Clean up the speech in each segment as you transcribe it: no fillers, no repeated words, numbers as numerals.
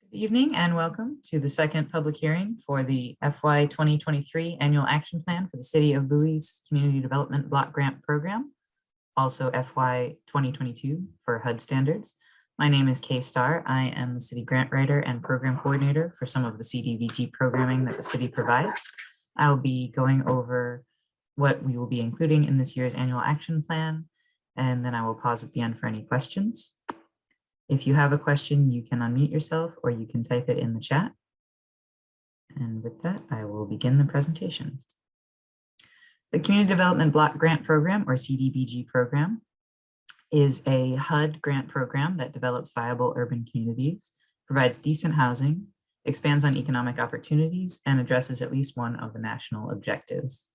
Good evening and welcome to the second public hearing for the FY 2023 Annual Action Plan for the City of Bowie's Community Development Block Grant Program, also FY 2022 for HUD standards. My name is Kay Starr. I am the city grant writer and program coordinator for some of the Cdbg programming that the city provides. I'll be going over what we will be including in this year's annual action plan, and then I will pause at the end for any questions. If you have a question, you can unmute yourself or you can type it in the chat. And with that, I will begin the presentation. The Community Development Block Grant Program, or Cdbg program, is a HUD grant program that develops viable urban communities, provides decent housing, expands on economic opportunities, and addresses at least one of the national objectives.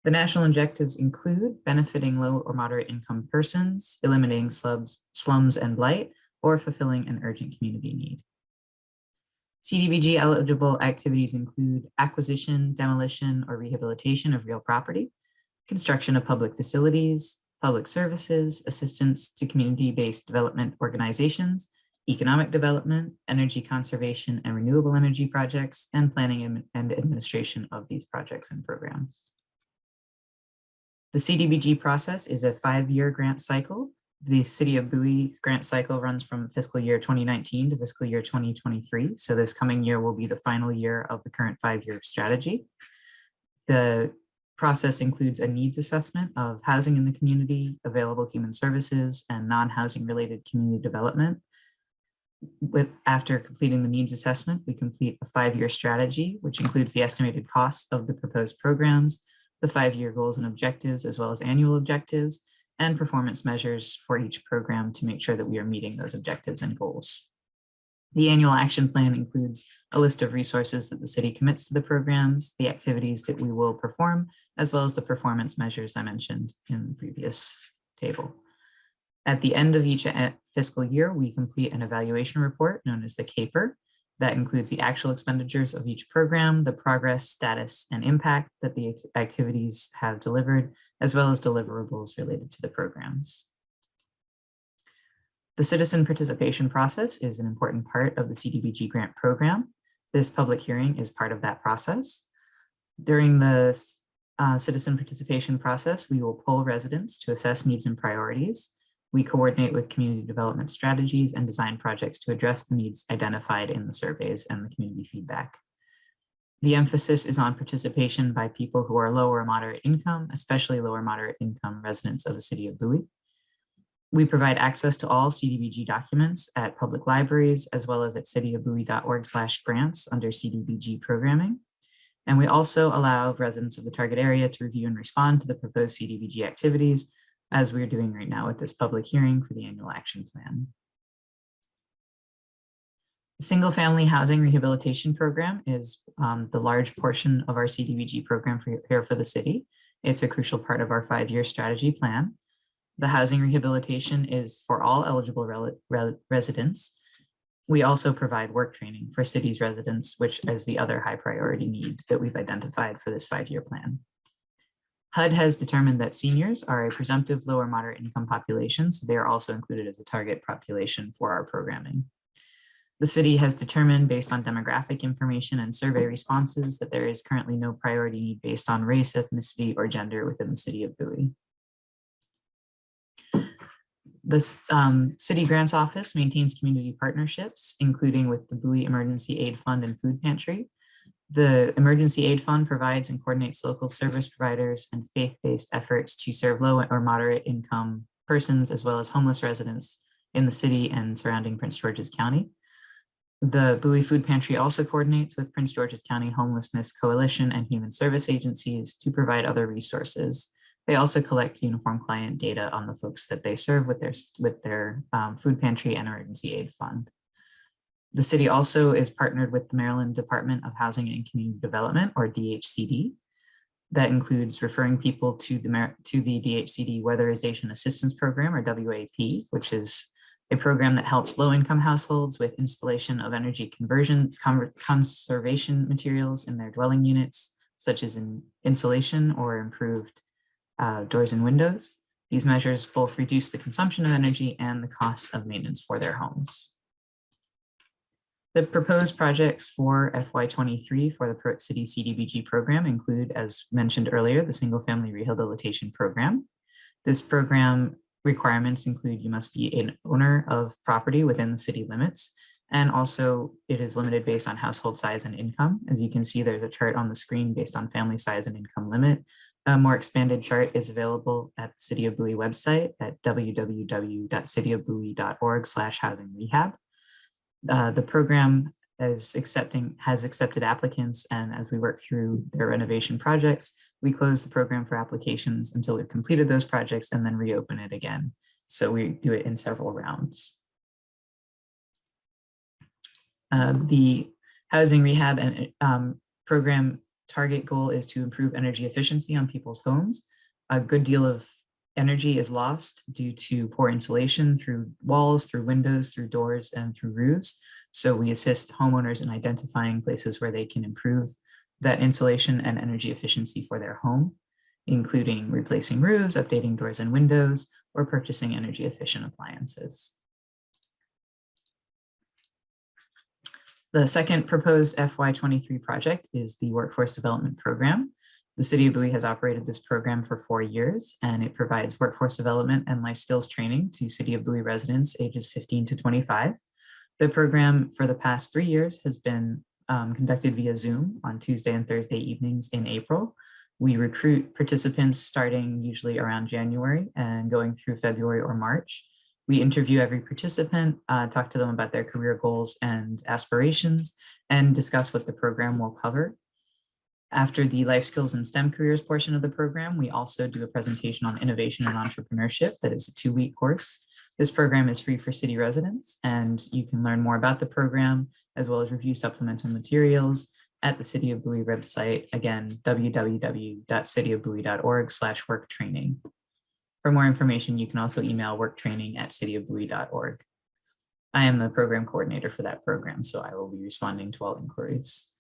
The national objectives include benefiting low or moderate income persons, eliminating slums and blight, or fulfilling an urgent community need. Cdbg eligible activities include acquisition, demolition, or rehabilitation of real property, construction of public facilities, public services, assistance to community-based development organizations, economic development, energy conservation and renewable energy projects, and planning and administration of these projects and programs. The Cdbg process is a 5-year grant cycle. The City of Bowie's grant cycle runs from fiscal year 2019 to fiscal year 2023. So this coming year will be the final year of the current 5-year strategy. The process includes a needs assessment of housing in the community, available human services, and non-housing related community development. After completing the needs assessment, we complete a 5-year strategy, which includes the estimated costs of the proposed programs, the 5-year goals and objectives, as well as annual objectives, and performance measures for each program to make sure that we are meeting those objectives and goals. The annual action plan includes a list of resources that the city commits to the programs, the activities that we will perform, as well as the performance measures I mentioned in the previous table. At the end of each fiscal year, we complete an evaluation report known as the CAPER. That includes the actual expenditures of each program, the progress, status, and impact that the activities have delivered, as well as deliverables related to the programs. The citizen participation process is an important part of the Cdbg grant program. This public hearing is part of that process. During the citizen participation process, we will poll residents to assess needs and priorities. We coordinate with community development strategies and design projects to address the needs identified in the surveys and the community feedback. The emphasis is on participation by people who are low or moderate income, especially low or moderate income residents of the City of Bowie. We provide access to all Cdbg documents at public libraries, as well as at cityofbowie.org/grants under Cdbg programming. And we also allow residents of the target area to review and respond to the proposed Cdbg activities, as we're doing right now with this public hearing for the annual action plan. The single family housing rehabilitation program is the large portion of our Cdbg program here for the city. It's a crucial part of our 5-year strategy plan. The housing rehabilitation is for all eligible residents. We also provide work training for city's residents, which is the other high priority need that we've identified for this 5-year plan. HUD has determined that seniors are a presumptive low or moderate income population, so they are also included as a target population for our programming. The city has determined, based on demographic information and survey responses, that there is currently no priority need based on race, ethnicity, or gender within the City of Bowie. The City Grants Office maintains community partnerships, including with the Bowie Emergency Aid Fund and Food Pantry. The Emergency Aid Fund provides and coordinates local service providers and faith-based efforts to serve low or moderate income persons, as well as homeless residents in the city and surrounding Prince George's County. The Bowie Food Pantry also coordinates with Prince George's County Homelessness Coalition and Human Service agencies to provide other resources. They also collect uniform client data on the folks that they serve with their food pantry and emergency aid fund. The city also is partnered with the Maryland Department of Housing and Community Development, or DHCD. That includes referring people to the DHCD Weatherization Assistance Program, or WAP, which is a program that helps low-income households with installation of energy conservation materials in their dwelling units, such as insulation or improved doors and windows. These measures both reduce the consumption of energy and the cost of maintenance for their homes. The proposed projects for FY23 for the City CDBG program include, as mentioned earlier, the Single Family Rehabilitation Program. This program requirements include you must be an owner of property within the city limits, and also it is limited based on household size and income. As you can see, there's a chart on the screen based on family size and income limit. A more expanded chart is available at the City of Bowie website at www.cityofbowie.org/housing-rehab. The program has accepted applicants, and as we work through their renovation projects, we close the program for applications until we've completed those projects and then reopen it again. So we do it in several rounds. The housing rehab and program target goal is to improve energy efficiency on people's homes. A good deal of energy is lost due to poor insulation through walls, through windows, through doors, and through roofs. So we assist homeowners in identifying places where they can improve that insulation and energy efficiency for their home, including replacing roofs, updating doors and windows, or purchasing energy efficient appliances. The second proposed FY23 project is the Workforce Development Program. The City of Bowie has operated this program for 4 years, and it provides workforce development and life skills training to City of Bowie residents ages 15 to 25. The program for the past 3 years has been conducted via Zoom on Tuesday and Thursday evenings in April. We recruit participants starting usually around January and going through February or March. We interview every participant, talk to them about their career goals and aspirations, and discuss what the program will cover. After the life skills and STEM careers portion of the program, we also do a presentation on innovation and entrepreneurship that is a 2-week course. This program is free for city residents, and you can learn more about the program as well as review supplemental materials at the City of Bowie website, again, www.cityofbowie.org/worktraining. For more information, you can also email worktraining@cityofbowie.org. I am the program coordinator for that program, so I will be responding to all inquiries.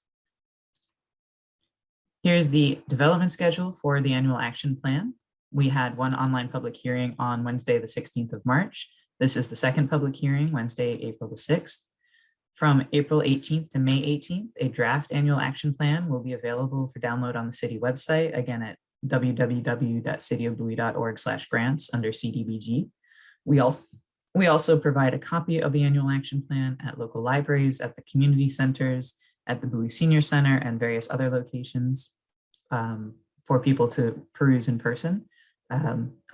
Here's the development schedule for the annual action plan. We had one online public hearing on Wednesday, the 16th of March. This is the second public hearing, Wednesday, April the 6th. From April 18th to May 18th, a draft annual action plan will be available for download on the city website, again at www.cityofbowie.org/grants under CDBG. We also provide a copy of the annual action plan at local libraries, at the community centers, at the Bowie Senior Center, and various other locations for people to peruse in person.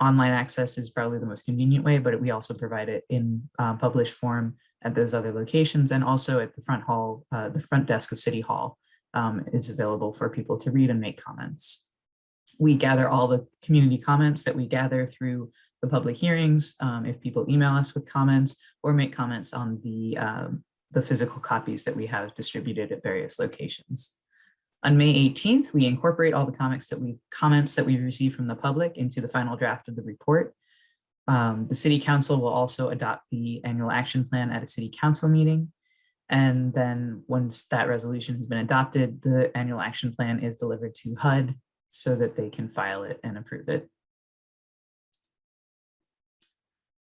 Online access is probably the most convenient way, but we also provide it in published form at those other locations, and also at the front hall, the front desk of City Hall is available for people to read and make comments. We gather all the community comments that we gather through the public hearings. If people email us with comments or make comments on the physical copies that we have distributed at various locations. On May 18th, we incorporate all the comments that we receive from the public into the final draft of the report. The City Council will also adopt the annual action plan at a City Council meeting. And then once that resolution has been adopted, the annual action plan is delivered to HUD so that they can file it and approve it.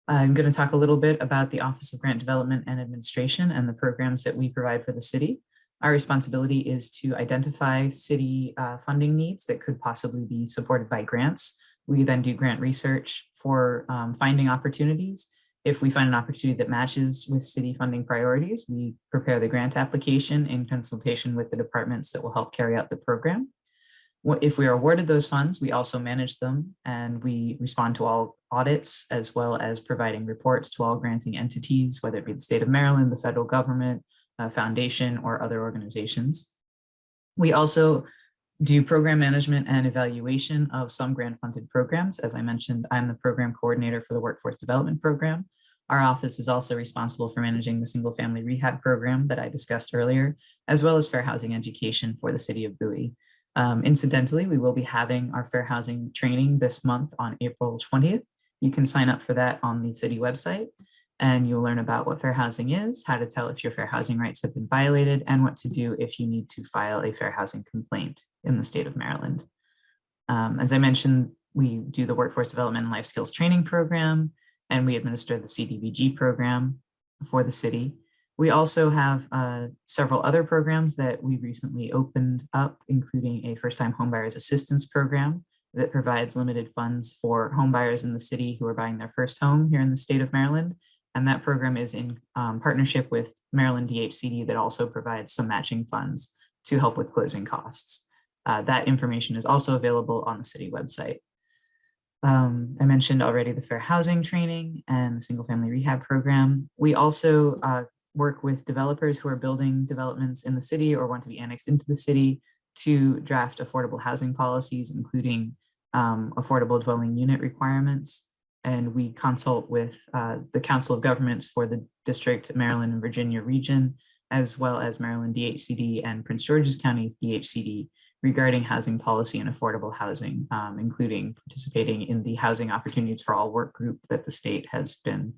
I'm going to talk a little bit about the Office of Grant Development and Administration and the programs that we provide for the city. Our responsibility is to identify city funding needs that could possibly be supported by grants. We then do grant research for finding opportunities. If we find an opportunity that matches with city funding priorities, we prepare the grant application in consultation with the departments that will help carry out the program. If we are awarded those funds, we also manage them, and we respond to all audits, as well as providing reports to all granting entities, whether it be the state of Maryland, the federal government, foundation, or other organizations. We also do program management and evaluation of some grant-funded programs. As I mentioned, I'm the program coordinator for the Workforce Development Program. Our office is also responsible for managing the single-family rehab program that I discussed earlier, as well as fair housing education for the City of Bowie. Incidentally, we will be having our fair housing training this month on April 20th. You can sign up for that on the city website, and you'll learn about what fair housing is, how to tell if your fair housing rights have been violated, and what to do if you need to file a fair housing complaint in the state of Maryland. As I mentioned, we do the Workforce Development and Life Skills Training Program, and we administer the CDBG program for the city. We also have several other programs that we recently opened up, including a first-time homebuyers assistance program that provides limited funds for homebuyers in the city who are buying their first home here in the state of Maryland. And that program is in partnership with Maryland DHCD that also provides some matching funds to help with closing costs. That information is also available on the city website. I mentioned already the fair housing training and the single family rehab program. We also work with developers who are building developments in the city or want to be annexed into the city to draft affordable housing policies, including affordable dwelling unit requirements. And we consult with the Council of Governments for the District, Maryland and Virginia region, as well as Maryland DHCD and Prince George's County DHCD regarding housing policy and affordable housing, including participating in the Housing Opportunities for All work group that the state has been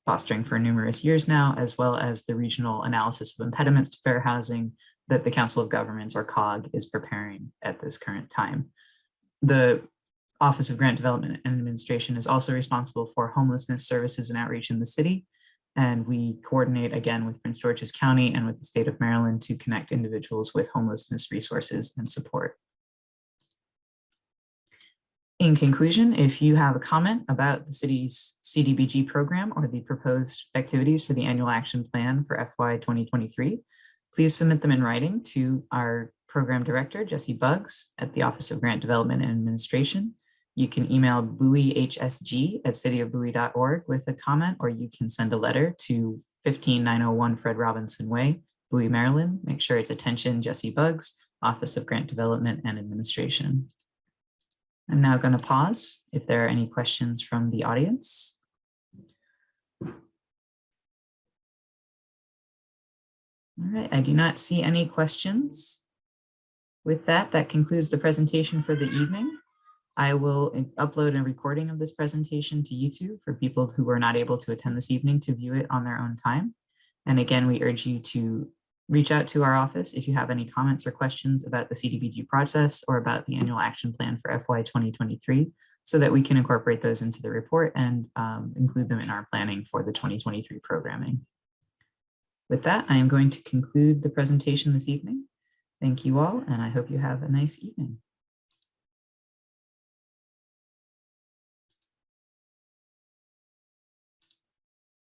fostering for numerous years now, as well as the regional analysis of impediments to fair housing that the Council of Governments, or COG, is preparing at this current time. The Office of Grant Development and Administration is also responsible for homelessness services and outreach in the city. And we coordinate again with Prince George's County and with the state of Maryland to connect individuals with homelessness resources and support. In conclusion, if you have a comment about the city's CDBG program or the proposed activities for the annual action plan for FY 2023, please submit them in writing to our program director, Jesse Buggs, at the Office of Grant Development and Administration. You can email bowieHSG@cityofbowie.org with a comment, or you can send a letter to 15901 Fred Robinson Way, Bowie, Maryland. Make sure it's attention Jesse Buggs, Office of Grant Development and Administration. I'm now going to pause if there are any questions from the audience. All right, I do not see any questions. With that, that concludes the presentation for the evening. I will upload a recording of this presentation to YouTube for people who were not able to attend this evening to view it on their own time. And again, we urge you to reach out to our office if you have any comments or questions about the CDBG process or about the annual action plan for FY 2023, so that we can incorporate those into the report and include them in our planning for the 2023 programming. With that, I am going to conclude the presentation this evening. Thank you all, and I hope you have a nice evening.